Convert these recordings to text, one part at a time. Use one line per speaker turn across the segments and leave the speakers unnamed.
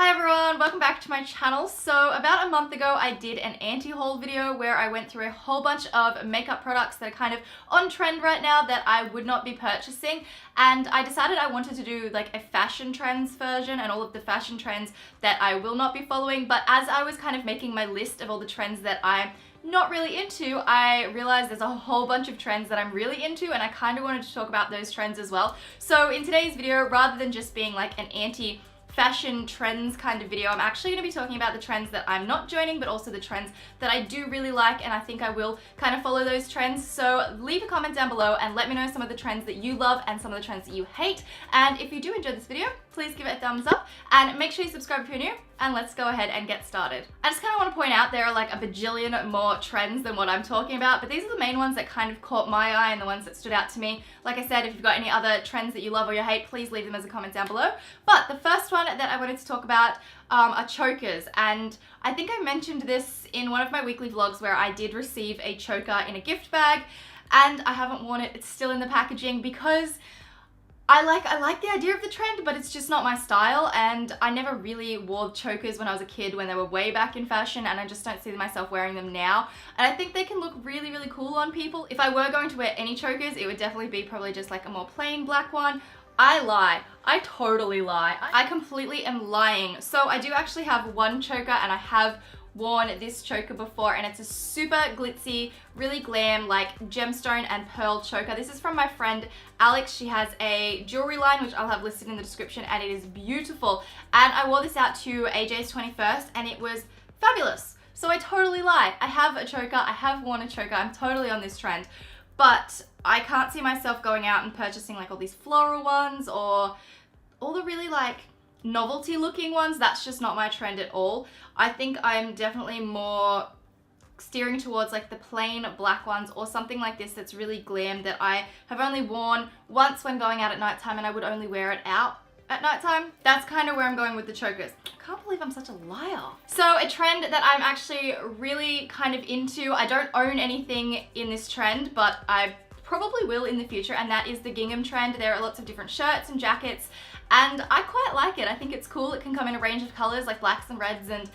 Hi everyone, welcome back to my channel. So about a month ago I did an anti-haul video where I went through a whole bunch of makeup products that are kind of on trend right now that I would not be purchasing, and I decided I wanted to do like a fashion trends version and all of the fashion trends that I will not be following. But as I was kind of making my list of all the trends that I'm not really into, I realized there's a whole bunch of trends that I'm really into, and I kind of wanted to talk about those trends as well. So in today's video, rather than just being like an anti-fashion trends kind of video, I'm actually going to be talking about the trends that I'm not joining, but also the trends that I do really like, and I think I will kind of follow those trends. So leave a comment down below and let me know some of the trends that you love and some of the trends that you hate. And if you do enjoy this video, please give it a thumbs up and make sure you subscribe if you're new, and let's go ahead and get started. I just kind of want to point out there are like a bajillion more trends than what I'm talking about, but these are the main ones that kind of caught my eye and the ones that stood out to me. Like I said, if you've got any other trends that you love or you hate, please leave them as a comment down below. But the first one that I wanted to talk about are chokers, and I think I mentioned this in one of my weekly vlogs where I did receive a choker in a gift bag, and I haven't worn it. It's still in the packaging because I like the idea of the trend, but it's just not my style, and I never really wore chokers when I was a kid when they were way back in fashion, and I just don't see myself wearing them now. And I think they can look really, really cool on people. If I were going to wear any chokers, it would definitely be probably just like a more plain black one. I lie. I totally lie. I completely am lying. So I do actually have one choker, and I have worn this choker before, and it's a super glitzy, really glam, like gemstone and pearl choker. This is from my friend Alex. She has a jewelry line which I'll have listed in the description, and it is beautiful. And I wore this out to AJ's 21st and it was fabulous. So I totally lie. I have a choker, I have worn a choker, I'm totally on this trend. But I can't see myself going out and purchasing like all these floral ones or all the really like novelty looking ones. That's just not my trend at all. I think I'm definitely more steering towards like the plain black ones or something like this that's really glam that I have only worn once when going out at nighttime, and I would only wear it out at nighttime. That's kind of where I'm going with the chokers. I can't believe I'm such a liar. So a trend that I'm actually really kind of into, I don't own anything in this trend, but I probably will in the future, and that is the gingham trend. There are lots of different shirts and jackets, and I quite like it. I think it's cool. It can come in a range of colors like blacks and reds and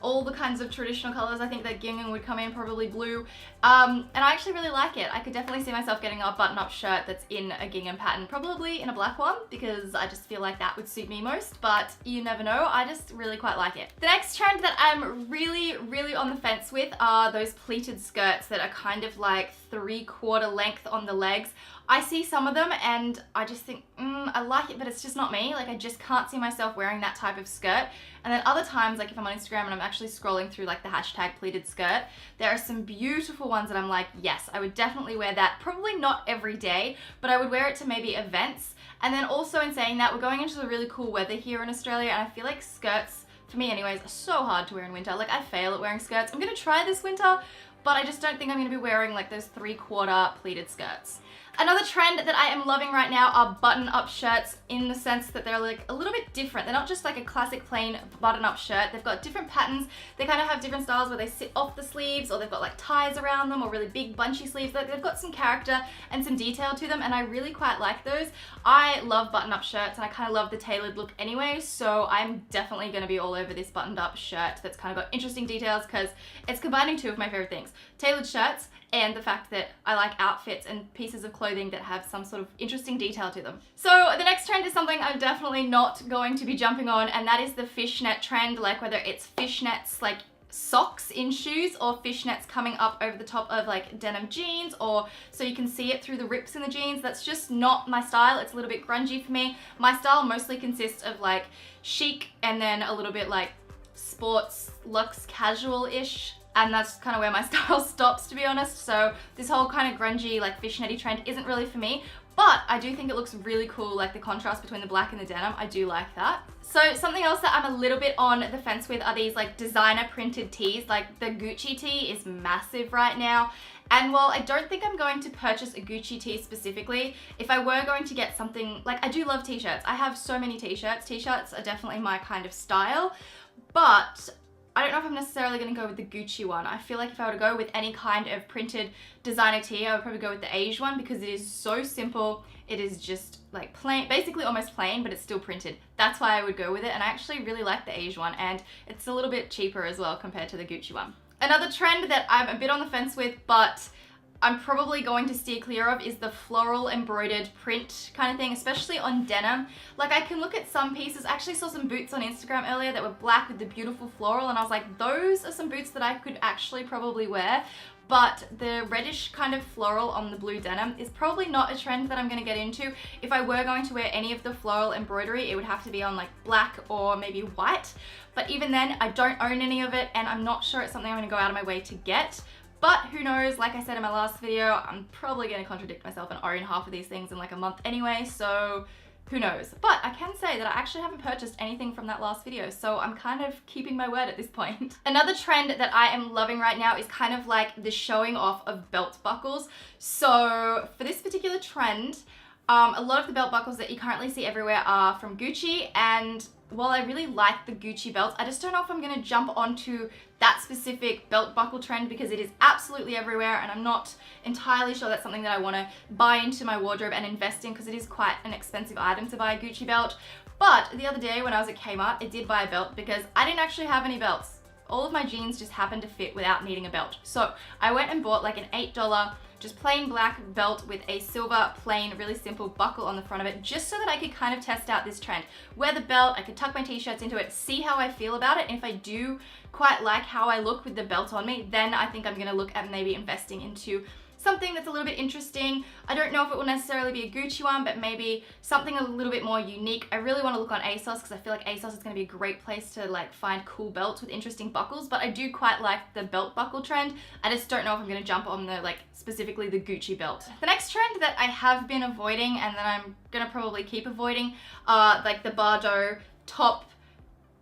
all the kinds of traditional colors. I think that gingham would come in, probably blue, and I actually really like it. I could definitely see myself getting a button-up shirt that's in a gingham pattern, probably in a black one, because I just feel like that would suit me most, but you never know. I just really quite like it. The next trend that I'm really on the fence with are those pleated skirts that are kind of like 3/4 length on the legs. I see some of them and I just think, I like it, but it's just not me. Like, I just can't see myself wearing that type of skirt. And then other times, like if I'm on Instagram and I'm actually scrolling through like the hashtag pleated skirt, there are some beautiful ones that I'm like, yes, I would definitely wear that. Probably not every day, but I would wear it to maybe events. And then also, in saying that, we're going into the really cool weather here in Australia, and I feel like skirts, for me anyways, are so hard to wear in winter. Like, I fail at wearing skirts. I'm gonna try this winter, but I just don't think I'm gonna be wearing like those 3/4 pleated skirts. Another trend that I am loving right now are button-up shirts, in the sense that they're like a little bit different. They're not just like a classic plain button-up shirt. They've got different patterns. They kind of have different styles where they sit off the sleeves, or they've got like ties around them, or really big bunchy sleeves. Like, they've got some character and some detail to them, and I really quite like those. I love button-up shirts, and I kind of love the tailored look anyway, so I'm definitely going to be all over this buttoned-up shirt that's kind of got interesting details, because it's combining two of my favorite things: tailored shirts and the fact that I like outfits and pieces of clothing that have some sort of interesting detail to them. So the next trend is something I'm definitely not going to be jumping on, and that is the fishnet trend. Like, whether it's fishnets like socks in shoes, or fishnets coming up over the top of like denim jeans, or so you can see it through the rips in the jeans. That's just not my style. It's a little bit grungy for me. My style mostly consists of like chic and then a little bit like sports, luxe, casual-ish. And that's kind of where my style stops, to be honest. So this whole kind of grungy, like fishnetty trend isn't really for me, but I do think it looks really cool, like the contrast between the black and the denim. I do like that. So something else that I'm a little bit on the fence with are these like designer printed tees. Like, the Gucci tee is massive right now. And while I don't think I'm going to purchase a Gucci tee specifically, if I were going to get something, like, I do love t-shirts. I have so many t-shirts. T-shirts are definitely my kind of style, but I don't know if I'm necessarily going to go with the Gucci one. I feel like if I were to go with any kind of printed designer tee, I would probably go with the Asia one because it is so simple. It is just like plain, basically almost plain, but it's still printed. That's why I would go with it, and I actually really like the Asia one, and it's a little bit cheaper as well compared to the Gucci one. Another trend that I'm a bit on the fence with, but I'm probably going to steer clear of, is the floral embroidered print kind of thing, especially on denim. Like, I can look at some pieces. I actually saw some boots on Instagram earlier that were black with the beautiful floral, and I was like, those are some boots that I could actually probably wear. But the reddish kind of floral on the blue denim is probably not a trend that I'm going to get into. If I were going to wear any of the floral embroidery, it would have to be on like black or maybe white. But even then, I don't own any of it, and I'm not sure it's something I'm going to go out of my way to get. But who knows, like I said in my last video, I'm probably going to contradict myself and own half of these things in like a month anyway, so who knows. But I can say that I actually haven't purchased anything from that last video, so I'm kind of keeping my word at this point. Another trend that I am loving right now is kind of like the showing off of belt buckles. So for this particular trend, a lot of the belt buckles that you currently see everywhere are from Gucci, and while I really like the Gucci belts, I just don't know if I'm going to jump onto that specific belt buckle trend because it is absolutely everywhere, and I'm not entirely sure that's something that I want to buy into my wardrobe and invest in because it is quite an expensive item to buy a Gucci belt. But the other day when I was at Kmart, I did buy a belt because I didn't actually have any belts. All of my jeans just happened to fit without needing a belt. So I went and bought like an $8 just plain black belt with a silver plain really simple buckle on the front of it, just so that I could kind of test out this trend. Wear the belt, I could tuck my t-shirts into it, see how I feel about it, and if I do quite like how I look with the belt on me, then I think I'm going to look at maybe investing into something that's a little bit interesting. I don't know if it will necessarily be a Gucci one, but maybe something a little bit more unique. I really want to look on ASOS because I feel like ASOS is going to be a great place to like find cool belts with interesting buckles, but I do quite like the belt buckle trend. I just don't know if I'm going to jump on the like specifically the Gucci belt. The next trend that I have been avoiding and that I'm going to probably keep avoiding are like the Bardot top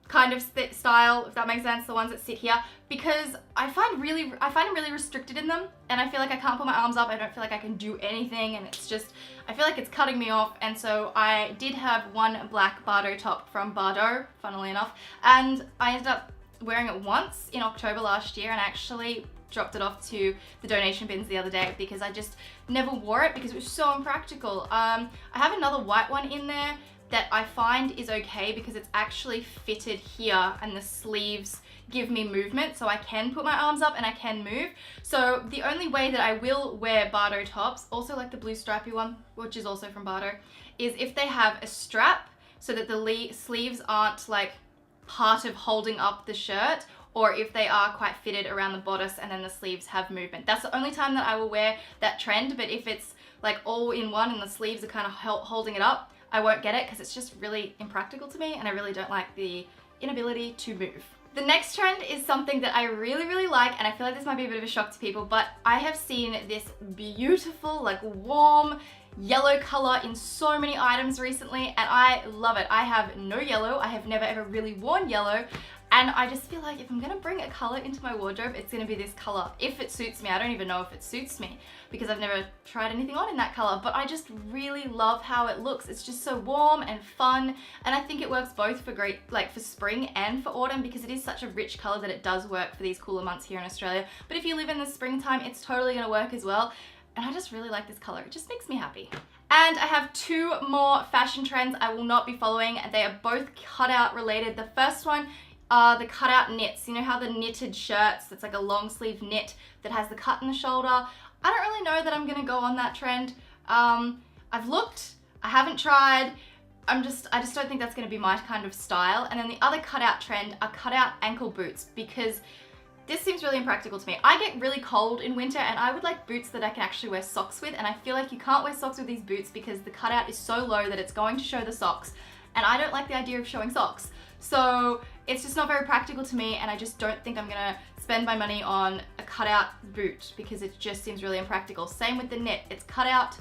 kind of style, if that makes sense, the ones that sit here, because I find them really restricted in them, and I feel like I can't put my arms up, I don't feel like I can do anything, and it's just, I feel like it's cutting me off. And so I did have one black Bardot top from Bardot, funnily enough, and I ended up wearing it once in October last year and actually dropped it off to the donation bins the other day because I just never wore it because it was so impractical. I have another white one in there that I find is okay because it's actually fitted here and the sleeves give me movement, so I can put my arms up and I can move. So the only way that I will wear Bardot tops, also like the blue stripy one, which is also from Bardot, is if they have a strap so that the sleeves aren't like part of holding up the shirt, or if they are quite fitted around the bodice and then the sleeves have movement. That's the only time that I will wear that trend, but if it's like all in one and the sleeves are kind of holding it up, I won't get it because it's just really impractical to me and I really don't like the inability to move. The next trend is something that I really like, and I feel like this might be a bit of a shock to people, but I have seen this beautiful, like warm yellow color in so many items recently, and I love it. I have no yellow. I have never ever really worn yellow, and I just feel like if I'm gonna bring a color into my wardrobe, it's gonna be this color. If it suits me, I don't even know if it suits me because I've never tried anything on in that color, but I just really love how it looks. It's just so warm and fun, and I think it works both for for spring and for autumn because it is such a rich color that it does work for these cooler months here in Australia. But if you live in the springtime, it's totally gonna work as well. And I just really like this color. It just makes me happy. And I have two more fashion trends I will not be following. They are both cutout related. The first one are the cutout knits. You know how the knitted shirts, that's like a long sleeve knit that has the cut in the shoulder. I don't really know that I'm gonna go on that trend. I've looked, I haven't tried. I just don't think that's gonna be my kind of style. And then the other cutout trend are cutout ankle boots because this seems really impractical to me. I get really cold in winter and I would like boots that I can actually wear socks with, and I feel like you can't wear socks with these boots because the cutout is so low that it's going to show the socks, and I don't like the idea of showing socks. So it's just not very practical to me, and I just don't think I'm gonna spend my money on a cutout boot because it just seems really impractical. Same with the knit, it's cut out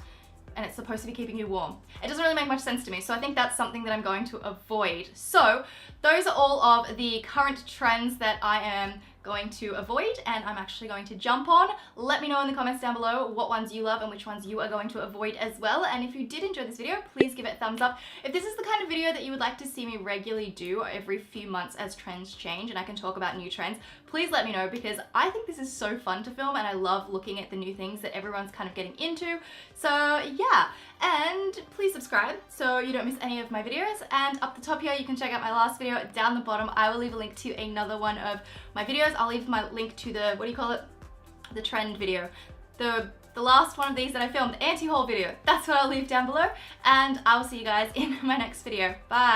and it's supposed to be keeping you warm. It doesn't really make much sense to me, so I think that's something that I'm going to avoid. So those are all of the current trends that I am going to avoid and I'm actually going to jump on. Let me know in the comments down below what ones you love and which ones you are going to avoid as well. And if you did enjoy this video, please give it a thumbs up. If this is the kind of video that you would like to see me regularly do every few months as trends change and I can talk about new trends, please let me know, because I think this is so fun to film and I love looking at the new things that everyone's kind of getting into. So yeah, and please subscribe so you don't miss any of my videos. And up the top here, you can check out my last video. Down the bottom, I will leave a link to another one of my videos. I'll leave my link to the, what do you call it? The trend video. The last one of these that I filmed, anti-haul video. That's what I'll leave down below. And I will see you guys in my next video. Bye.